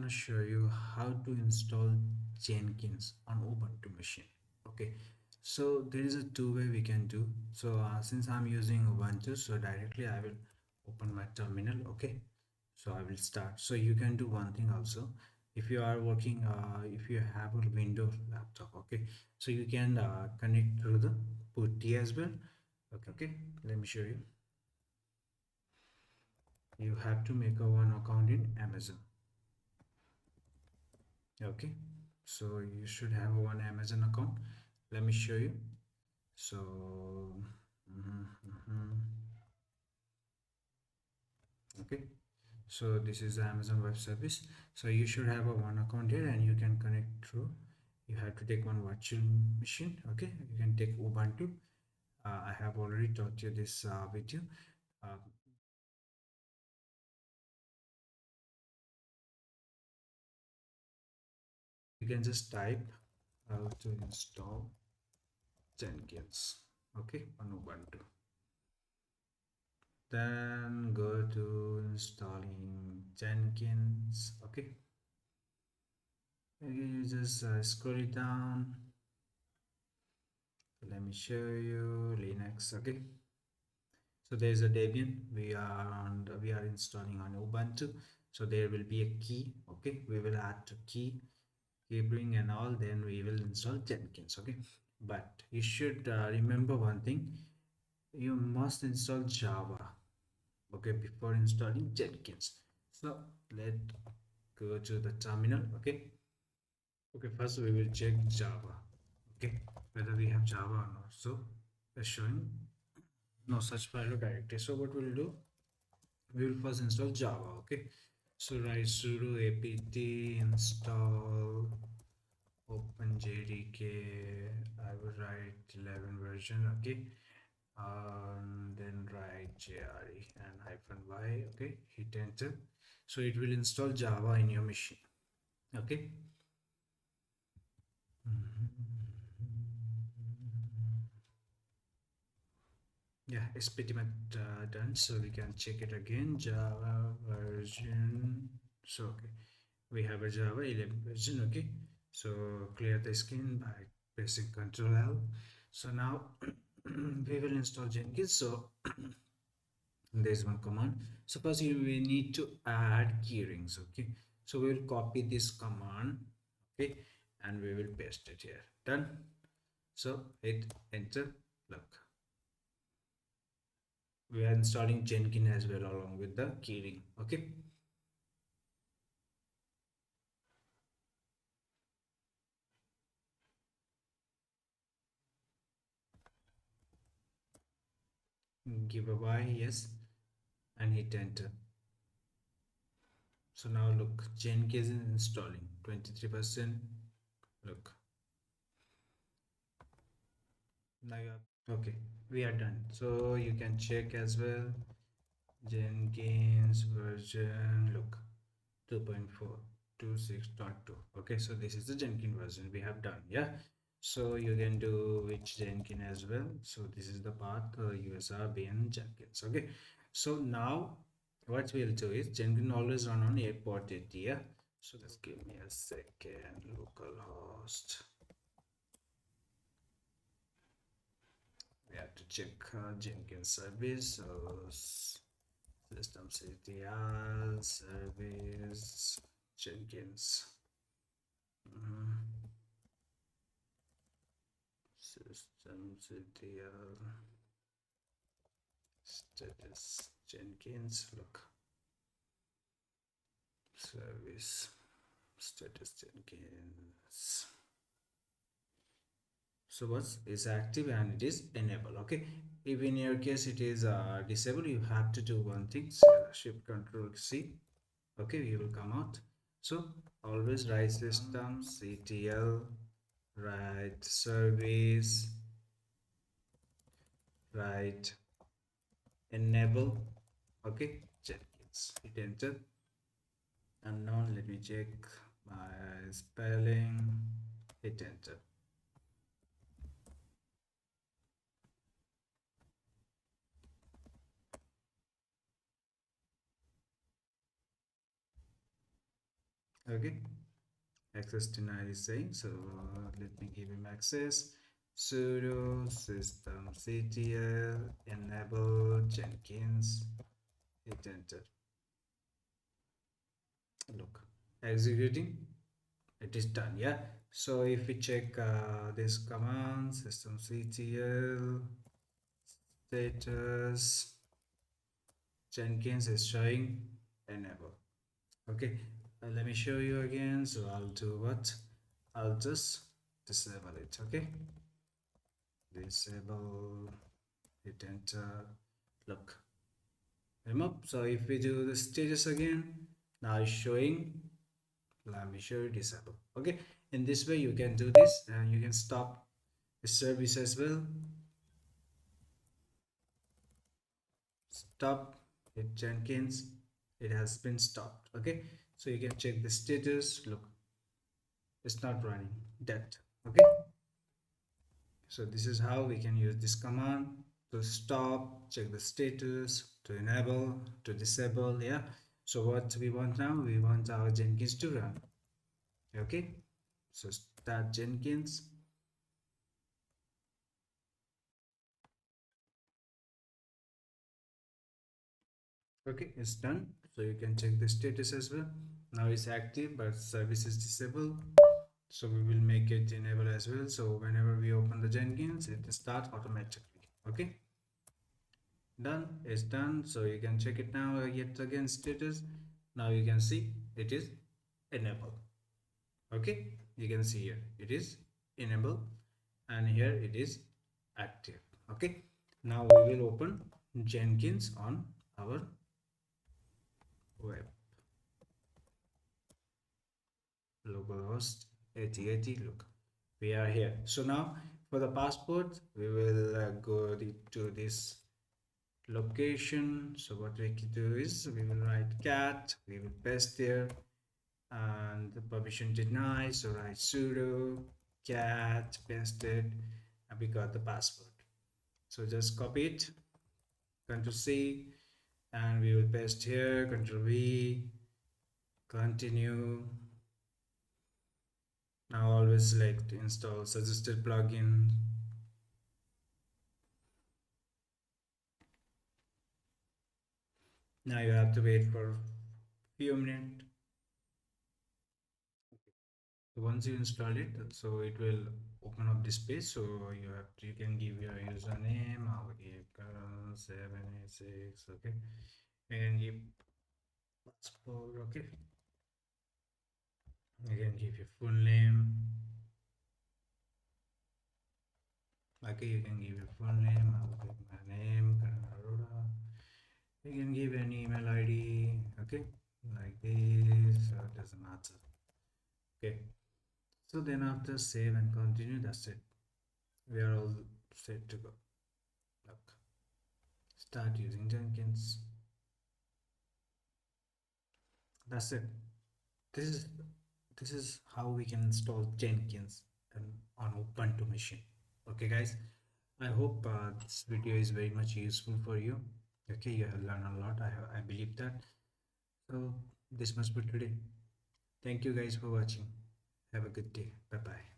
gonna show you how to install Jenkins on Ubuntu machine. Okay, so there is a two-way we can do. So since I'm using Ubuntu, so directly I will open my terminal. Okay, so I will start. So you can do one thing also. If you are working, if you have a Windows laptop, okay, so you can connect through the PuTTY as well. Okay, let me show you. You have to make a one account in Amazon. Okay, so you should have one Amazon account. Let me show you. So mhm, mhm. Okay, so this is the Amazon web service. So you should have a one account here and you can connect through. You have to take one virtual machine. Okay, you can take Ubuntu. I have already taught you this video. uh, you can just type how to install Jenkins, okay, on Ubuntu. Then go to installing Jenkins. Okay, you just scroll it down. Let me show you Linux. Okay, so there's a Debian. We are installing on Ubuntu. So there will be a key. Okay, we will add to keybring and all. Then we will install Jenkins. Okay, but you should remember one thing. You must install Java, okay, before installing Jenkins. So let's go to the terminal. Okay, first we will check Java, okay, whether we have Java or not. So it's showing no such file or directory. So what we'll do, we will first install Java. Okay, so write sudo apt install openjdk. I will write 11 version. Okay, then write jre and hyphen y. Okay, hit enter. So it will install Java in your machine. Okay. Yeah, it's pretty much done. So we can check it again. Java version. So okay, we have a Java 11 version. Okay, so clear the screen by pressing Ctrl L. So now we will install Jenkins. So there's one command. Suppose we need to add keyrings. Okay, so we will copy this command. Okay, and we will paste it here. Done. So hit enter. Look, we are installing Jenkins as well along with the keyring. Okay, give a y, yes, and hit enter. So now look, Jenkins is installing 23%. Look, now you have, okay, we are done. So you can check as well. Jenkins version, look, 2.426.2. Okay, so this is the Jenkins version we have done. Yeah, so you can do which Jenkins as well. So this is the path usr bin Jenkins. Okay, so now what we'll do is Jenkins always run on 8.80. Yeah, so just give me a second. Localhost, we have to check Jenkins service. So systemctl service Jenkins. Systemctl status Jenkins. Look, service status Jenkins. So what is active and it is enable. Okay, if in your case it is disabled, you have to do one thing. Shift Control C. Okay, you will come out. So always write systemctl, write service, write enable. Okay, Jenkins, hit enter. Unknown, let me check my spelling. Hit enter. Okay, access denied is saying, so let me give him access. Sudo systemctl enable Jenkins, hit enter. Look, executing, it is done. Yeah, so if we check this command systemctl status, Jenkins is showing enable. Okay, let me show you again. So I'll do what, I'll just disable it. Okay, disable, hit enter. Look, remove. So if we do the status again, now it's showing, let me show you disable. Okay, in this way you can do this, and you can stop the service as well. Stop it, Jenkins, it has been stopped. Okay, so you can check the status. Look, it's not running, dead. Okay, so this is how we can use this command to stop, check the status, to enable, to disable. Yeah, so what we want now, we want our Jenkins to run. Okay, so start Jenkins. Okay, it's done. So you can check the status as well. Now it's active but service is disabled, so we will make it enable as well. So whenever we open the Jenkins, it starts automatically. Okay, done, it's done. So you can check it now, yet again status. Now you can see it is enabled. Okay, you can see here it is enabled, and here it is active. Okay, now we will open Jenkins on our web, localhost 8080. Look, we are here. So now for the passport, we will go to this location. So what we can do is we will write cat, we will paste there, and the permission denied, so write sudo cat, paste it, and we got the password. So just copy it, Ctrl C, and we will paste here, Ctrl V, continue. Now always select install suggested plugin. Now you have to wait for few minutes. So once you install it, so it will open up this page. So you can give your username, 786. Okay, and give passport. Okay, you can give your full name. Okay, you can give your full name. I will give my name, Karan Arora. You can give an email ID. Okay, like this. So it doesn't matter. Okay, so then after save and continue, that's it. We are all set to go. Look, start using Jenkins. That's it. This is how we can install Jenkins on Ubuntu machine. Okay, guys. I hope this video is very much useful for you. Okay, you have learned a lot. I believe that. So this must be today. Thank you guys for watching. Have a good day. Bye bye.